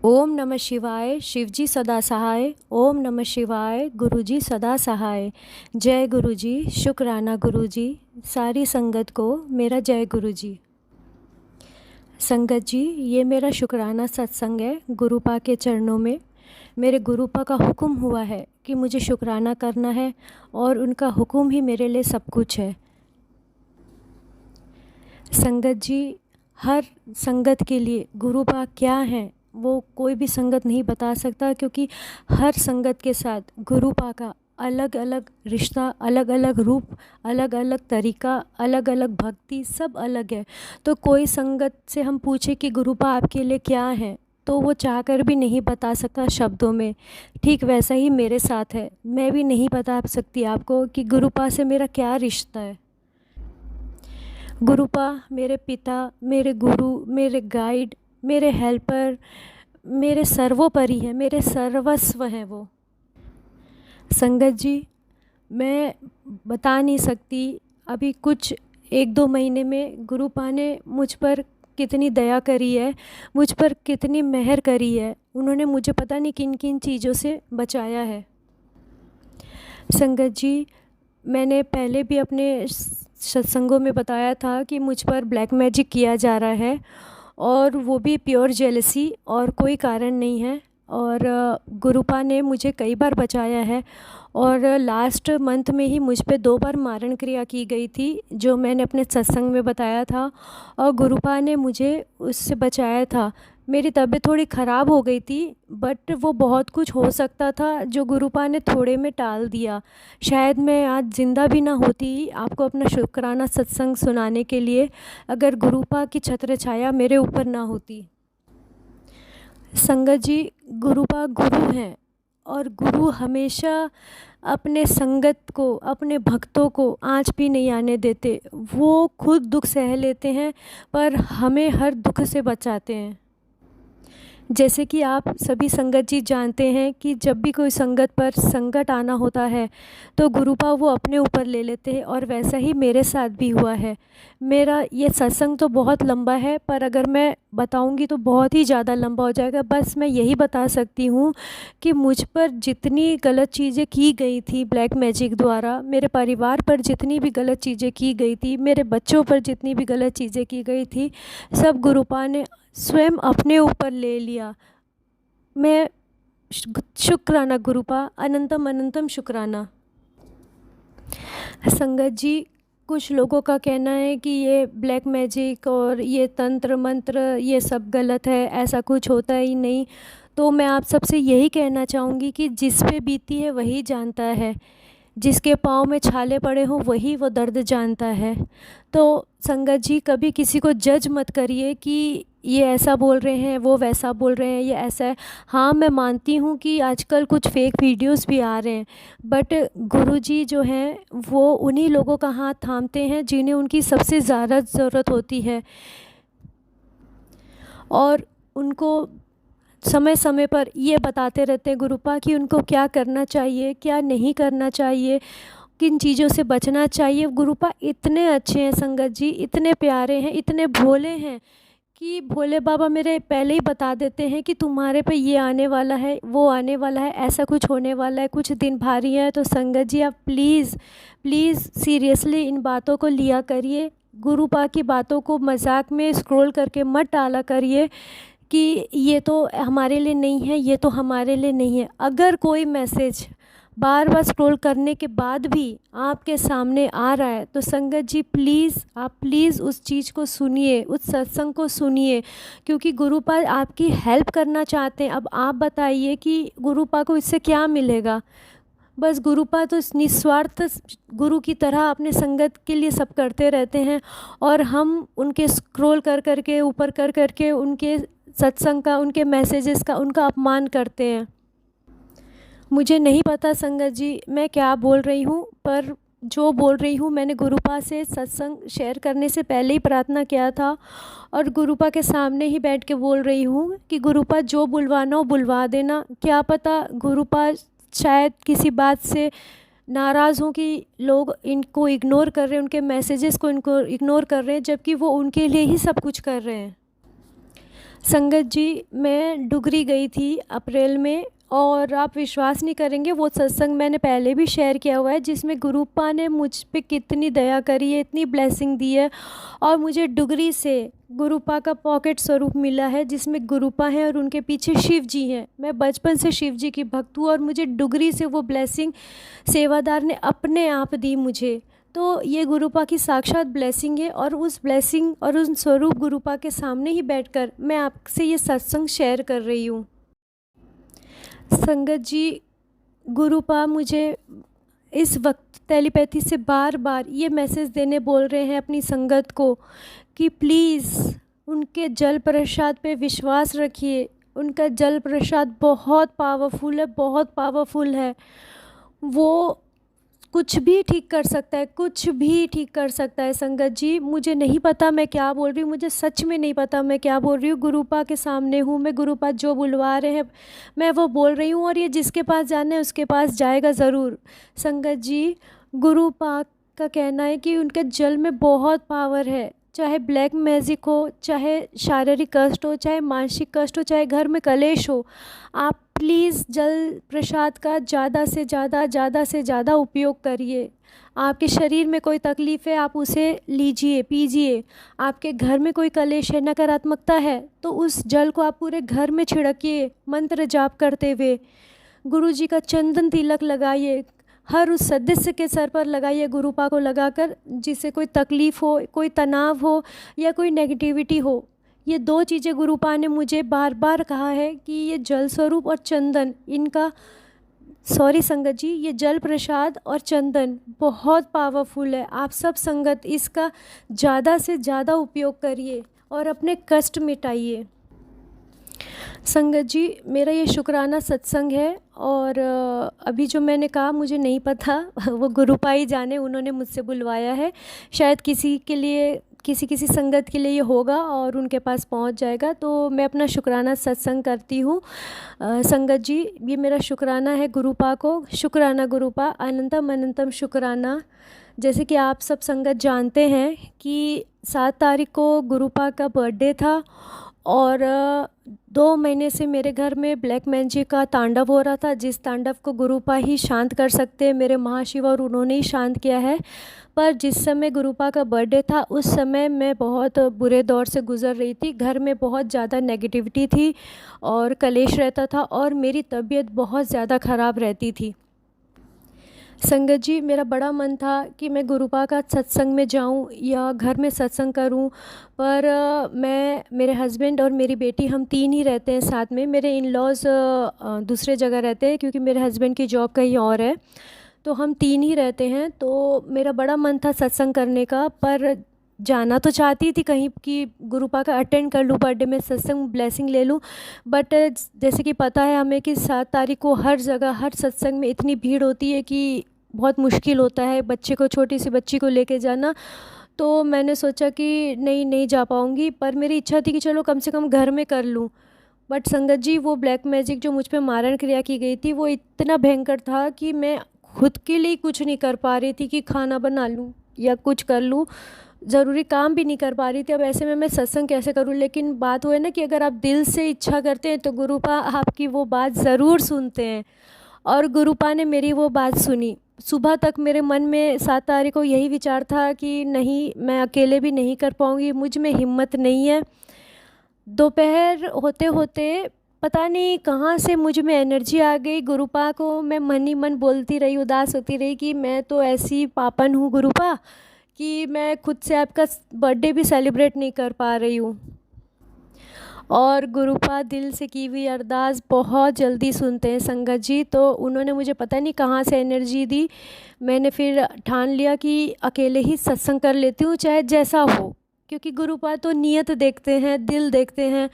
ओम नमः शिवाय। शिवजी सदा सहाय। ओम नमः शिवाय। गुरुजी सदा सहाय। जय गुरुजी। शुक्राना गुरुजी। सारी संगत को मेरा जय गुरुजी। संगत जी, ये मेरा शुक्राना सत्संग है गुरुपा के चरणों में। मेरे गुरुपा का हुक्म हुआ है कि मुझे शुक्राना करना है और उनका हुक्म ही मेरे लिए सब कुछ है। संगत जी, हर संगत के लिए गुरुपा क्या है वो कोई भी संगत नहीं बता सकता, क्योंकि हर संगत के साथ गुरुपा का अलग अलग रिश्ता, अलग अलग रूप, अलग अलग तरीका, अलग अलग भक्ति, सब अलग है। तो कोई संगत से हम पूछे कि गुरुपा आपके लिए क्या है, तो वो चाहकर भी नहीं बता सकता शब्दों में। ठीक वैसा ही मेरे साथ है, मैं भी नहीं बता सकती आपको कि गुरुपा से मेरा क्या रिश्ता है। गुरुपा मेरे पिता, मेरे गुरु, मेरे गाइड, मेरे हेल्पर, मेरे सर्वोपरि हैं, मेरे सर्वस्व हैं वो। संगत जी, मैं बता नहीं सकती अभी कुछ 1-2 महीने में गुरुपा ने मुझ पर कितनी दया करी है, मुझ पर कितनी मेहर करी है। उन्होंने मुझे पता नहीं किन किन चीज़ों से बचाया है। संगत जी, मैंने पहले भी अपने सत्संगों में बताया था कि मुझ पर ब्लैक मैजिक किया जा रहा है, और वो भी प्योर जेलसी और कोई कारण नहीं है। और गुरुपा ने मुझे कई बार बचाया है, और लास्ट मंथ में ही मुझ पे 2 बार मारण क्रिया की गई थी, जो मैंने अपने सत्संग में बताया था, और गुरुपा ने मुझे उससे बचाया था। मेरी तबीयत थोड़ी ख़राब हो गई थी, बट वो बहुत कुछ हो सकता था जो गुरुपा ने थोड़े में टाल दिया। शायद मैं आज ज़िंदा भी ना होती आपको अपना शुक्राना सत्संग सुनाने के लिए, अगर गुरुपा की छत्र छाया मेरे ऊपर ना होती। संगत जी, गुरुपा गुरु हैं, और गुरु हमेशा अपने संगत को, अपने भक्तों को आँच भी नहीं आने देते। वो खुद दुख सह लेते हैं, पर हमें हर दुख से बचाते हैं। जैसे कि आप सभी संगत जी जानते हैं कि जब भी कोई संगत पर संकट आना होता है तो गुरुपा वो अपने ऊपर ले लेते हैं, और वैसा ही मेरे साथ भी हुआ है। मेरा ये सत्संग तो बहुत लंबा है, पर अगर मैं बताऊंगी तो बहुत ही ज़्यादा लंबा हो जाएगा। बस मैं यही बता सकती हूँ कि मुझ पर जितनी गलत चीज़ें की गई थी ब्लैक मैजिक द्वारा, मेरे परिवार पर जितनी भी गलत चीज़ें की गई थी, मेरे बच्चों पर जितनी भी गलत चीज़ें की गई थी, सब गुरुपा ने स्वयं अपने ऊपर ले लिया। मैं शुक्राना गुरुपा, अनंतम अनंतम शुक्राना। संगत जी, कुछ लोगों का कहना है कि ये ब्लैक मैजिक और ये तंत्र मंत्र ये सब गलत है, ऐसा कुछ होता ही नहीं। तो मैं आप सबसे यही कहना चाहूँगी कि जिस पे बीती है वही जानता है, जिसके पाँव में छाले पड़े हों वही वो दर्द जानता है। तो संगत जी, कभी किसी को जज मत करिए कि ये ऐसा बोल रहे हैं, वो वैसा बोल रहे हैं, ये ऐसा है। हाँ, मैं मानती हूँ कि आजकल कुछ फेक वीडियोस भी आ रहे हैं, बट गुरुजी जो हैं वो उन्हीं लोगों का हाथ थामते हैं जिन्हें उनकी सबसे ज़्यादा ज़रूरत होती है, और उनको समय समय पर ये बताते रहते हैं गुरुपा कि उनको क्या करना चाहिए, क्या नहीं करना चाहिए, किन चीज़ों से बचना चाहिए। गुरुपा इतने अच्छे हैं संगत जी, इतने प्यारे हैं, इतने भोले हैं कि भोले बाबा मेरे पहले ही बता देते हैं कि तुम्हारे पे ये आने वाला है, वो आने वाला है, ऐसा कुछ होने वाला है, कुछ दिन भारी है। तो संगत जी, आप प्लीज़ प्लीज़ सीरियसली इन बातों को लिया करिए। गुरुपा की बातों को मजाक में स्क्रॉल करके मत डाला करिए कि ये तो हमारे लिए नहीं है, ये तो हमारे लिए नहीं है। अगर कोई मैसेज बार बार स्क्रॉल करने के बाद भी आपके सामने आ रहा है तो संगत जी प्लीज़, आप प्लीज़ उस चीज़ को सुनिए, उस सत्संग को सुनिए, क्योंकि गुरुपा आपकी हेल्प करना चाहते हैं। अब आप बताइए कि गुरुपा को इससे क्या मिलेगा। बस गुरुपा तो निस्वार्थ गुरु की तरह अपने संगत के लिए सब करते रहते हैं, और हम उनके स्क्रॉल कर करके, ऊपर कर करके उनके सत्संग का, उनके मैसेजेस का, उनका अपमान करते हैं। मुझे नहीं पता संगत जी मैं क्या बोल रही हूँ, पर जो बोल रही हूँ मैंने गुरुपा से सत्संग शेयर करने से पहले ही प्रार्थना किया था, और गुरुपा के सामने ही बैठ के बोल रही हूँ कि गुरुपा जो बुलवाना हो बुलवा देना। क्या पता गुरुपा शायद किसी बात से नाराज़ हों कि लोग इनको इग्नोर कर रहे हैं, उनके मैसेजेस को इनको इग्नोर कर रहे हैं, जबकि वो उनके लिए ही सब कुछ कर रहे हैं। संगत जी, मैं डुगरी गई थी अप्रैल में, और आप विश्वास नहीं करेंगे, वो सत्संग मैंने पहले भी शेयर किया हुआ है, जिसमें गुरुपा ने मुझ पे कितनी दया करी है, इतनी ब्लेसिंग दी है। और मुझे डुगरी से गुरुपा का पॉकेट स्वरूप मिला है, जिसमें गुरुपा हैं और उनके पीछे शिव जी हैं। मैं बचपन से शिव जी की भक्त हूँ, और मुझे डुगरी से वो ब्लेसिंग सेवादार ने अपने आप दी मुझे। तो ये गुरुपा की साक्षात ब्लेसिंग है, और उस ब्लेसिंग और उन स्वरूप गुरुपा के सामने ही बैठकर मैं आपसे ये सत्संग शेयर कर रही हूँ। संगत जी, गुरुपा मुझे इस वक्त टेलीपैथी से बार बार ये मैसेज देने बोल रहे हैं अपनी संगत को कि प्लीज़ उनके जल प्रसाद पे विश्वास रखिए। उनका जल प्रसाद बहुत पावरफुल है, बहुत पावरफुल है। वो कुछ भी ठीक कर सकता है, कुछ भी ठीक कर सकता है। संगत जी, मुझे नहीं पता मैं क्या बोल रही हूँ, मुझे सच में नहीं पता मैं क्या बोल रही हूँ। गुरुपा के सामने हूँ मैं, गुरुपा जो बुलवा रहे हैं मैं वो बोल रही हूँ, और ये जिसके पास जाना है उसके पास जाएगा ज़रूर। संगत जी, गुरुपा का कहना है कि उनके जल में बहुत पावर है। चाहे ब्लैक मैजिक हो, चाहे शारीरिक कष्ट हो, चाहे मानसिक कष्ट हो, चाहे घर में कलेश हो, आप प्लीज़ जल प्रसाद का ज़्यादा से ज़्यादा उपयोग करिए। आपके शरीर में कोई तकलीफ़ है, आप उसे लीजिए, पीजिए। आपके घर में कोई कलेश है, नकारात्मकता है, तो उस जल को आप पूरे घर में छिड़किए, मंत्र जाप करते हुए। गुरु जी का चंदन तिलक लगाइए, हर उस सदस्य के सर पर लगाइए, गुरुपा को लगाकर, जिससे कोई तकलीफ़ हो, कोई तनाव हो या कोई नेगेटिविटी हो। ये दो चीज़ें गुरुपा ने मुझे बार बार कहा है कि ये जल स्वरूप और चंदन, इनका सॉरी संगत जी, ये जल प्रसाद और चंदन बहुत पावरफुल है। आप सब संगत इसका ज़्यादा से ज़्यादा उपयोग करिए और अपने कष्ट मिटाइए। संगत जी, मेरा ये शुक्राना सत्संग है, और अभी जो मैंने कहा मुझे नहीं पता वो गुरुपा ही जाने, उन्होंने मुझसे बुलवाया है। शायद किसी के लिए, किसी किसी संगत के लिए ये होगा और उनके पास पहुंच जाएगा। तो मैं अपना शुक्राना सत्संग करती हूँ। संगत जी, ये मेरा शुक्राना है गुरुपा को। शुक्राना गुरुपा, अनंतम अनंतम शुक्राना। जैसे कि आप सब संगत जानते हैं कि 7 तारीख को गुरुपा का बर्थडे था, और 2 महीने से मेरे घर में ब्लैक मैजिक का तांडव हो रहा था, जिस तांडव को गुरुपा ही शांत कर सकते हैं, मेरे महाशिव, और उन्होंने ही शांत किया है। पर जिस समय गुरुपा का बर्थडे था, उस समय मैं बहुत बुरे दौर से गुज़र रही थी। घर में बहुत ज़्यादा नेगेटिविटी थी और कलेश रहता था, और मेरी तबीयत बहुत ज़्यादा ख़राब रहती थी। संगत जी, मेरा बड़ा मन था कि मैं गुरुपा का सत्संग में जाऊं या घर में सत्संग करूं, पर मैं, मेरे हस्बैंड और मेरी बेटी, हम 3 ही रहते हैं साथ में। मेरे इन लॉज़ दूसरे जगह रहते हैं, क्योंकि मेरे हस्बैंड की जॉब कहीं और है, तो हम 3 ही रहते हैं। तो मेरा बड़ा मन था सत्संग करने का, पर जाना तो चाहती थी कहीं कि गुरुपा का अटेंड कर लूँ, बर्थडे में सत्संग ब्लेसिंग ले लूँ। बट जैसे कि पता है हमें कि 7 तारीख को हर जगह, हर सत्संग में इतनी भीड़ होती है कि बहुत मुश्किल होता है बच्चे को, छोटी सी बच्ची को लेके जाना। तो मैंने सोचा कि नहीं जा पाऊँगी, पर मेरी इच्छा थी कि चलो कम से कम घर में कर लूँ। बट संगत जी, वो ब्लैक मैजिक जो मुझ पे मारण क्रिया की गई थी, वो इतना भयंकर था कि मैं खुद के लिए कुछ नहीं कर पा रही थी कि खाना बना लूँ या कुछ कर लूँ, ज़रूरी काम भी नहीं कर पा रही थी। अब ऐसे में मैं सत्संग कैसे करूँ? लेकिन बात वो है ना कि अगर आप दिल से इच्छा करते हैं तो गुरुपा आपकी वो बात ज़रूर सुनते हैं, और गुरुपा ने मेरी वो बात सुनी। सुबह तक मेरे मन में 7 तारीख को यही विचार था कि नहीं, मैं अकेले भी नहीं कर पाऊँगी, मुझ में हिम्मत नहीं है। दोपहर होते होते पता नहीं कहाँ से मुझ में एनर्जी आ गई। गुरुपा को मैं मन ही मन बोलती रही, उदास होती रही कि मैं तो ऐसी पापन हूँ गुरुपा कि मैं खुद से आपका बर्थडे भी सेलिब्रेट नहीं कर पा रही हूँ। और गुरुपा दिल से की हुई अरदास बहुत जल्दी सुनते हैं संगत जी। तो उन्होंने मुझे पता नहीं कहाँ से एनर्जी दी। मैंने फिर ठान लिया कि अकेले ही सत्संग कर लेती हूँ, चाहे जैसा हो, क्योंकि गुरुपा तो नियत देखते हैं, दिल देखते हैं,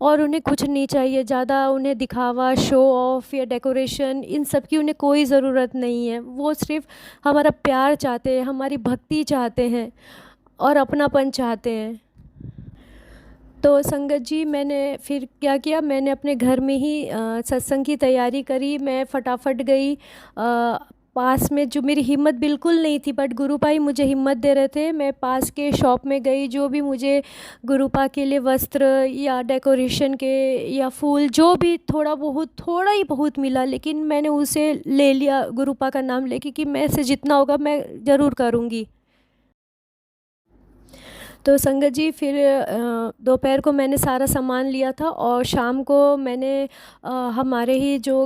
और उन्हें कुछ नहीं चाहिए ज़्यादा। उन्हें दिखावा, शो ऑफ या डेकोरेशन, इन सब की उन्हें कोई ज़रूरत नहीं है। वो सिर्फ हमारा प्यार चाहते हैं, हमारी भक्ति चाहते हैं और अपनापन चाहते हैं। तो संगत जी, मैंने फिर क्या किया, मैंने अपने घर में ही सत्संग की तैयारी करी। मैं फटाफट गई, पास में जो मेरी हिम्मत बिल्कुल नहीं थी, बट गुरुपा ही मुझे हिम्मत दे रहे थे। मैं पास के शॉप में गई, जो भी मुझे गुरुपा के लिए वस्त्र या डेकोरेशन के या फूल जो भी थोड़ा ही बहुत मिला, लेकिन मैंने उसे ले लिया गुरुपा का नाम लेके कि मैं से जितना होगा मैं ज़रूर करूँगी। तो संगत जी फिर दोपहर को मैंने सारा सामान लिया था और शाम को मैंने हमारे ही जो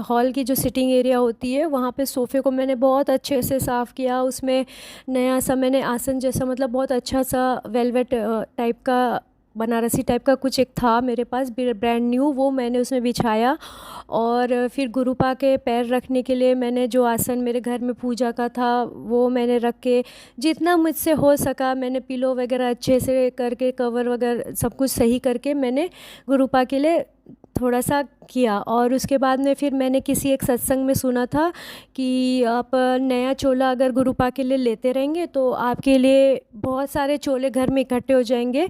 हॉल की जो सिटिंग एरिया होती है वहाँ पे सोफ़े को मैंने बहुत अच्छे से साफ़ किया। उसमें नया सा मैंने आसन जैसा, मतलब बहुत अच्छा सा वेलवेट टाइप का, बनारसी टाइप का कुछ एक था मेरे पास ब्रांड न्यू, वो मैंने उसमें बिछाया। और फिर गुरुपा के पैर रखने के लिए मैंने जो आसन मेरे घर में पूजा का था वो मैंने रख के, जितना मुझसे हो सका मैंने पिलो वगैरह अच्छे से करके, कवर वगैरह सब कुछ सही करके मैंने गुरुपा के लिए थोड़ा सा किया। और उसके बाद में फिर मैंने किसी एक सत्संग में सुना था कि आप नया चोला अगर गुरुपा के लिए लेते रहेंगे तो आपके लिए बहुत सारे चोले घर में इकट्ठे हो जाएंगे।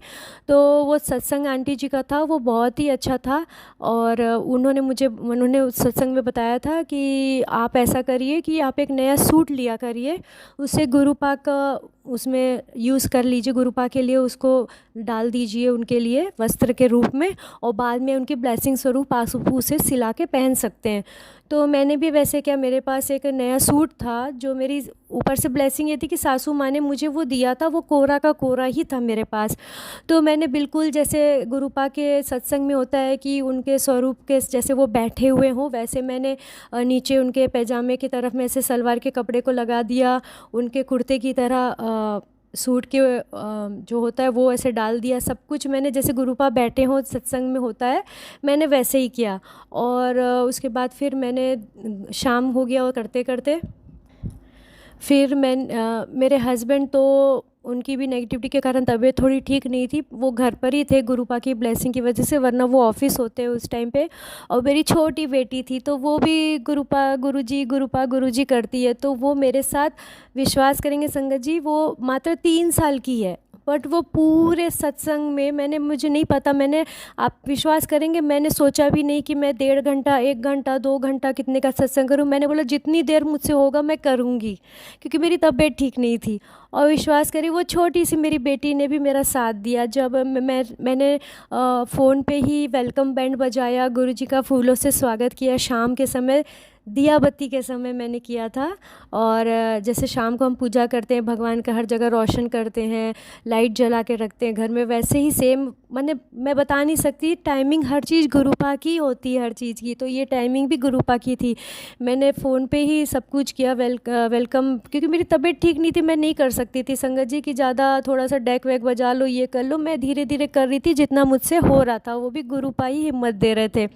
तो वो सत्संग आंटी जी का था, वो बहुत ही अच्छा था। और उन्होंने उस सत्संग में बताया था कि आप ऐसा करिए कि आप एक नया सूट लिया करिए, उससे गुरुपा का उसमें यूज़ कर लीजिए, गुरुपा के लिए उसको डाल दीजिए उनके लिए वस्त्र के रूप में, और बाद में उनकी ब्लेसिंग स्वरूप आप उसे सिला के पहन सकते हैं। तो मैंने भी वैसे क्या, मेरे पास एक नया सूट था जो मेरी ऊपर से ब्लेसिंग ये थी कि सासू माँ ने मुझे वो दिया था, वो कोरा का कोरा ही था मेरे पास। तो मैंने बिल्कुल जैसे गुरुपा के सत्संग में होता है कि उनके स्वरूप के जैसे वो बैठे हुए हों, वैसे मैंने नीचे उनके पैजामे की तरफ में ऐसे सलवार के कपड़े को लगा दिया, उनके कुर्ते की तरह सूट के जो होता है वो ऐसे डाल दिया। सब कुछ मैंने जैसे गुरुपा बैठे हों सत्संग में होता है, मैंने वैसे ही किया। और उसके बाद फिर मैंने शाम हो गया और करते करते फिर मेरे हस्बैंड तो उनकी भी नेगेटिविटी के कारण तबीयत थोड़ी ठीक नहीं थी, वो घर पर ही थे गुरुपा की ब्लेसिंग की वजह से, वरना वो ऑफिस होते उस टाइम पे। और मेरी छोटी बेटी थी तो वो भी गुरुपा गुरुजी करती है। तो वो मेरे साथ, विश्वास करेंगे संगत जी, वो मात्र 3 साल की है, बट वो पूरे सत्संग में मुझे नहीं पता, आप विश्वास करेंगे मैंने सोचा भी नहीं कि मैं 1.5 घंटा 1 घंटा 2 घंटा कितने का सत्संग करूं। मैंने बोला जितनी देर मुझसे होगा मैं करूंगी, क्योंकि मेरी तबीयत ठीक नहीं थी। और विश्वास करिए वो छोटी सी मेरी बेटी ने भी मेरा साथ दिया। जब मैंने फ़ोन पे ही वेलकम बैंड बजाया, गुरुजी का फूलों से स्वागत किया, शाम के समय दिया बत्ती के समय मैंने किया था। और जैसे शाम को हम पूजा करते हैं, भगवान का हर जगह रोशन करते हैं, लाइट जला के रखते हैं घर में, वैसे ही सेम मैं बता नहीं सकती, टाइमिंग हर चीज़ गुरुपा की होती है हर चीज़ की, तो ये टाइमिंग भी गुरुपा की थी। मैंने फ़ोन पे ही सब कुछ किया, वेलकम, क्योंकि मेरी तबीयत ठीक नहीं थी, मैं नहीं कर सकती थी संगत जी कि ज़्यादा थोड़ा सा डेक वेक बजा लो ये कर लो। मैं धीरे धीरे कर रही थी जितना मुझसे हो रहा था, वो भी गुरुपा ही हिम्मत दे रहे थे।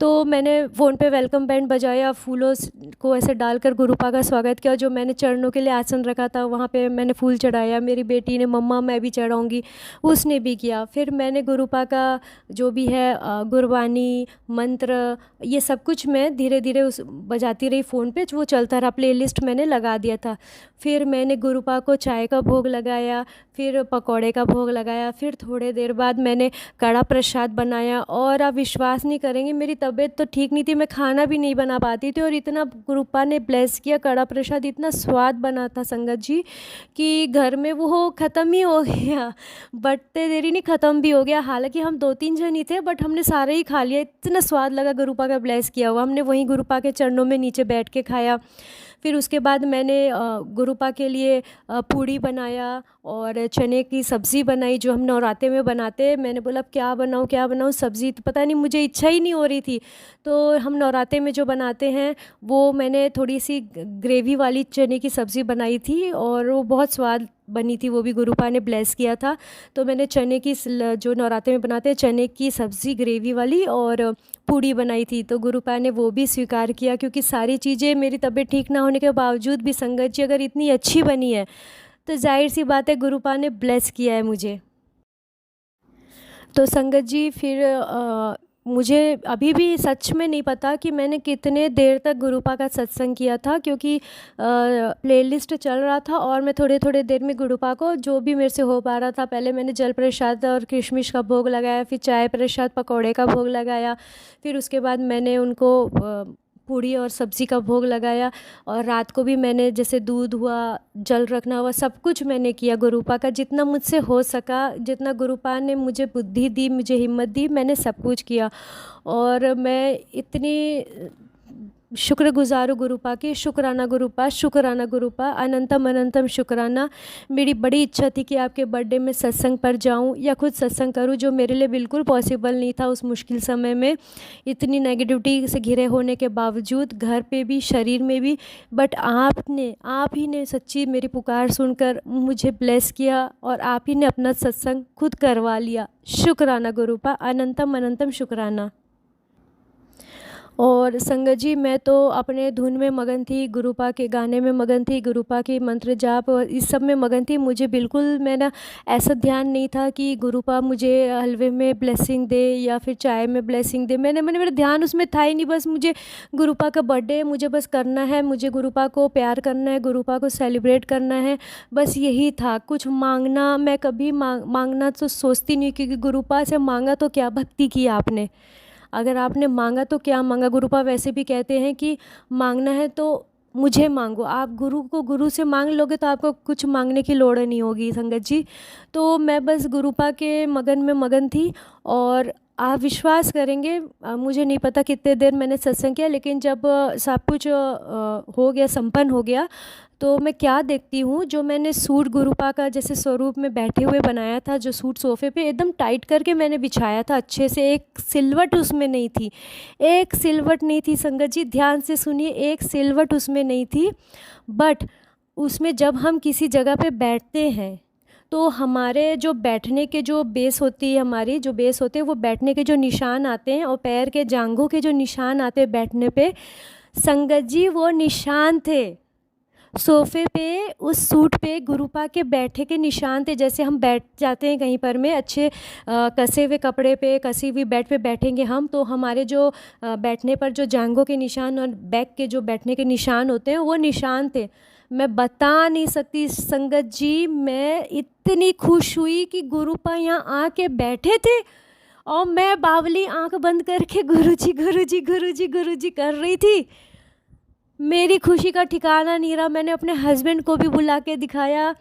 तो मैंने फ़ोन पे वेलकम बैंड बजाया, फूलों को ऐसे डालकर गुरुपा का स्वागत किया। जो मैंने चरणों के लिए आसन रखा था वहाँ पे मैंने फूल चढ़ाया। मेरी बेटी ने मम्मा मैं भी चढ़ाऊँगी, उसने भी किया। फिर मैंने गुरुपा का जो भी है गुरबानी मंत्र ये सब कुछ मैं धीरे धीरे उस बजाती रही फ़ोन पे, वो चलता रहा, प्लेलिस्ट मैंने लगा दिया था। फिर मैंने गुरुपा को चाय का भोग लगाया, फिर पकौड़े का भोग लगाया, फिर थोड़े देर बाद मैंने कड़ा प्रसाद बनाया। और आप विश्वास नहीं करेंगे, मेरी तबीयत तो ठीक नहीं थी, मैं खाना भी नहीं बना पाती थी, और इतना गुरुपा ने ब्लेस किया, कड़ा प्रसाद इतना स्वाद बना था संगत जी कि घर में वो ख़त्म ही हो गया, बटते देरी नहीं ख़त्म भी हो गया। हालांकि हम 2-3 जन ही थे, बट हमने सारे ही खा लिया, इतना स्वाद लगा गुरुपा का ब्लेस किया हुआ। हमने वहीं गुरुपा के चरणों में नीचे बैठ के खाया। फिर उसके बाद मैंने गुरुपा के लिए पूड़ी बनाया और चने की सब्ज़ी बनाई जो हम नवरात्रे में बनाते हैं। मैंने बोला अब क्या बनाऊँ सब्ज़ी, तो पता नहीं मुझे इच्छा ही नहीं हो रही थी। तो हम नवरात्रे में जो बनाते हैं वो मैंने थोड़ी सी ग्रेवी वाली चने की सब्ज़ी बनाई थी और वो बहुत स्वाद बनी थी, वो भी गुरुपा ने ब्लेस किया था। तो मैंने चने की जो नवरात्रे में बनाते हैं चने की सब्ज़ी ग्रेवी वाली और पूड़ी बनाई थी, तो गुरुपा ने वो भी स्वीकार किया। क्योंकि सारी चीज़ें मेरी तबीयत ठीक ना होने के बावजूद भी संगत जी अगर इतनी अच्छी बनी है तो जाहिर सी बात है गुरुपा ने ब्लेस किया है मुझे। तो संगत जी फिर मुझे अभी भी सच में नहीं पता कि मैंने कितने देर तक गुरुपा का सत्संग किया था, क्योंकि प्लेलिस्ट चल रहा था और मैं थोड़े थोड़े देर में गुरुपा को जो भी मेरे से हो पा रहा था, पहले मैंने जल प्रसाद और किशमिश का भोग लगाया, फिर चाय प्रसाद पकौड़े का भोग लगाया, फिर उसके बाद मैंने उनको पूड़ी और सब्ज़ी का भोग लगाया। और रात को भी मैंने जैसे दूध हुआ, जल रखना हुआ, सब कुछ मैंने किया गुरुपा का, जितना मुझसे हो सका, जितना गुरुपा ने मुझे बुद्धि दी, मुझे हिम्मत दी, मैंने सब कुछ किया। और मैं इतनी शुक्रगुज़ार हूँ गुरुपा की। शुक्राना गुरुपा, अनंतम अनंतम शुक्राना। मेरी बड़ी इच्छा थी कि आपके बर्थडे में सत्संग पर जाऊँ या खुद सत्संग करूँ, जो मेरे लिए बिल्कुल पॉसिबल नहीं था उस मुश्किल समय में, इतनी नेगेटिविटी से घिरे होने के बावजूद, घर पे भी, शरीर में भी। बट आप ही ने सच्ची मेरी पुकार सुनकर मुझे ब्लेस किया और आप ही ने अपना सत्संग खुद करवा लिया। शुक्राना गुरुपा, अनंतम अनंतम शुक्राना। और संगत जी, मैं तो अपने धुन में मगन थी, गुरुपा के गाने में मगन थी, गुरुपा की मंत्र जाप और इस सब में मगन थी। मुझे बिल्कुल मेरा ऐसा ध्यान नहीं था कि गुरुपा मुझे हलवे में ब्लेसिंग दे या फिर चाय में ब्लेसिंग दे। मेरा ध्यान उसमें था ही नहीं। बस मुझे गुरुपा का बर्थडे है, मुझे बस करना है, मुझे गुरुपा को प्यार करना है, गुरुपा को सेलिब्रेट करना है, बस यही था। कुछ मांगना मैं कभी मांगना तो सोचती नहीं, क्योंकि गुरुपा से मांगा तो क्या भक्ति की आपने, अगर आपने मांगा तो क्या मांगा। गुरुपा वैसे भी कहते हैं कि मांगना है तो मुझे मांगो। आप गुरु को गुरु से मांग लोगे तो आपको कुछ मांगने की लोड़ नहीं होगी संगत जी। तो मैं बस गुरुपा के मगन में मगन थी। और आप विश्वास करेंगे, मुझे नहीं पता कितने देर मैंने सत्संग किया, लेकिन जब सब कुछ हो गया, संपन्न हो गया, तो मैं क्या देखती हूँ, जो मैंने सूट गुरुपा का जैसे स्वरूप में बैठे हुए बनाया था, जो सूट सोफ़े पे एकदम टाइट करके मैंने बिछाया था अच्छे से, एक सिलवट उसमें नहीं थी, एक सिलवट नहीं थी संगत जी, ध्यान से सुनिए, एक सिलवट उसमें नहीं थी। बट उसमें जब हम किसी जगह पे बैठते हैं तो हमारे जो बैठने के जो बेस होती है, हमारी जो बेस होते हैं, वो बैठने के जो निशान आते हैं और पैर के जांघों के जो निशान आते हैं बैठने पे, संगत जी वो निशान थे सोफ़े पे, उस सूट पे गुरुपा के बैठे के निशान थे। जैसे हम बैठ जाते हैं कहीं पर में अच्छे कसे हुए कपड़े पे, कसी हुई बेड पे बैठेंगे हम, तो हमारे जो बैठने पर जो जांघों के निशान और बैक के जो बैठने के निशान होते हैं, वो निशान थे। मैं बता नहीं सकती संगत जी, मैं इतनी खुश हुई कि गुरुपा यहाँ आके बैठे थे और मैं बावली आंख बंद करके गुरुजी गुरुजी गुरुजी गुरुजी कर रही थी। मेरी खुशी का ठिकाना नहीं रहा। मैंने अपने हस्बैंड को भी बुला के दिखाया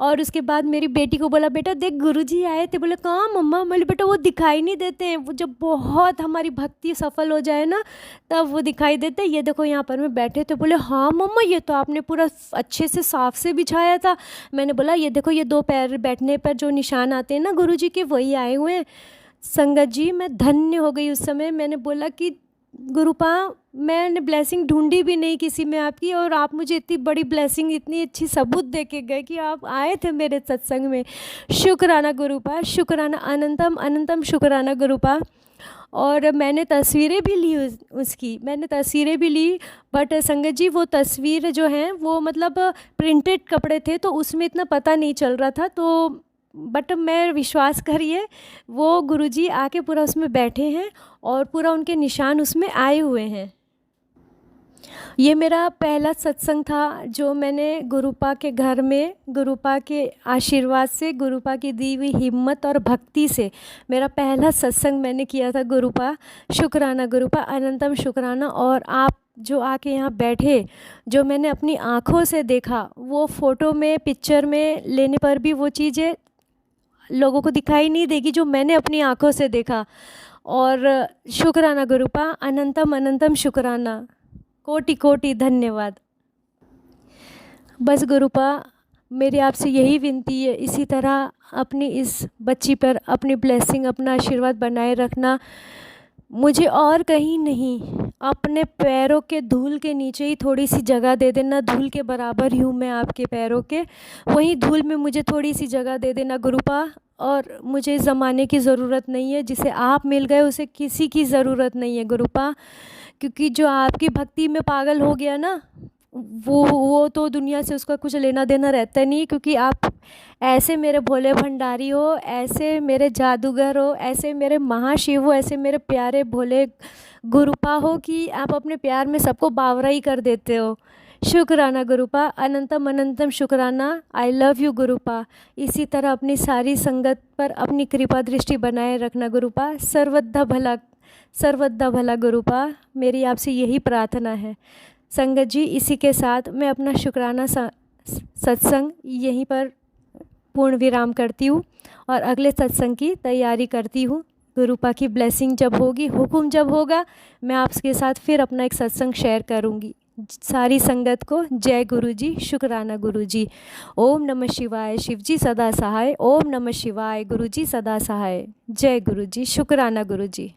और उसके बाद मेरी बेटी को बोला, बेटा देख गुरुजी आए थे। बोले कहाँ मम्मा? बोले बेटा वो दिखाई नहीं देते हैं, वो जब बहुत हमारी भक्ति सफल हो जाए ना तब वो दिखाई देते। ये देखो यहाँ पर मैं बैठे थे। बोले हाँ मम्मा, ये तो आपने पूरा अच्छे से साफ से बिछाया था। मैंने बोला ये देखो, ये दो पैर बैठने पर जो निशान आते हैं ना गुरुजी के, वही आए हुए हैं। संगत जी मैं धन्य हो गई उस समय। मैंने बोला कि गुरुपा, मैंने ब्लेसिंग ढूंढी भी नहीं किसी में आपकी, और आप मुझे इतनी बड़ी ब्लेसिंग, इतनी अच्छी सबूत दे के गए कि आप आए थे मेरे सत्संग में। शुक्राना गुरुपा, शुक्राना, अनंतम अनंतम शुक्राना गुरुपा। और मैंने तस्वीरें भी ली उसकी, मैंने तस्वीरें भी ली। बट संगत जी वो तस्वीर जो हैं वो मतलब प्रिंटेड कपड़े थे, तो उसमें इतना पता नहीं चल रहा था। तो बट मैं विश्वास करिए, वो गुरुजी आके पूरा उसमें बैठे हैं और पूरा उनके निशान उसमें आए हुए हैं। ये मेरा पहला सत्संग था जो मैंने गुरुपा के घर में, गुरुपा के आशीर्वाद से, गुरुपा की दी हुई हिम्मत और भक्ति से मेरा पहला सत्संग मैंने किया था गुरुपा। शुक्राना गुरुपा, अनंतम शुक्राना। और आप जो आके यहाँ बैठे, जो मैंने अपनी आँखों से देखा, वो फ़ोटो में, पिक्चर में लेने पर भी वो चीज़ें लोगों को दिखाई नहीं देगी जो मैंने अपनी आँखों से देखा। और शुक्राना गुरुपा, अनंतम अनंतम शुक्राना, कोटि कोटि धन्यवाद। बस गुरुपा मेरी आपसे यही विनती है, इसी तरह अपनी इस बच्ची पर अपनी ब्लेसिंग, अपना आशीर्वाद बनाए रखना। मुझे और कहीं नहीं, अपने पैरों के धूल के नीचे ही थोड़ी सी जगह दे देना। धूल के बराबर ही हूँ मैं आपके पैरों के, वहीं धूल में मुझे थोड़ी सी जगह दे देना गुरुपा। और मुझे इस ज़माने की ज़रूरत नहीं है, जिसे आप मिल गए उसे किसी की ज़रूरत नहीं है गुरुपा। क्योंकि जो आपकी भक्ति में पागल हो गया ना, वो तो दुनिया से उसका कुछ लेना देना रहता नहीं। क्योंकि आप ऐसे मेरे भोले भंडारी हो, ऐसे मेरे जादूगर हो, ऐसे मेरे महाशिव हो, ऐसे मेरे प्यारे भोले गुरुपा हो कि आप अपने प्यार में सबको बावरा ही कर देते हो। शुक्राना गुरुपा, अनंतम अनंतम शुक्राना। I love you गुरुपा। इसी तरह अपनी सारी संगत पर अपनी कृपा दृष्टि बनाए रखना गुरुपा। सर्वदा भला सर्वदा भला गुरुपा, मेरी आपसे यही प्रार्थना है। संगत जी, इसी के साथ मैं अपना शुक्राना सत्संग यहीं पर पूर्ण विराम करती हूँ और अगले सत्संग की तैयारी करती हूँ। गुरुपा की ब्लेसिंग जब होगी, हुक्म जब होगा, मैं आपके साथ फिर अपना एक सत्संग शेयर करूँगी। सारी संगत को जय गुरु जी, शुक्राना गुरु जी। ओम नमः शिवाय, शिव जी सदा सहाय। ओम नमः शिवाय, गुरु जी सदा सहाय। जय गुरु जी, शुक्राना गुरु जी।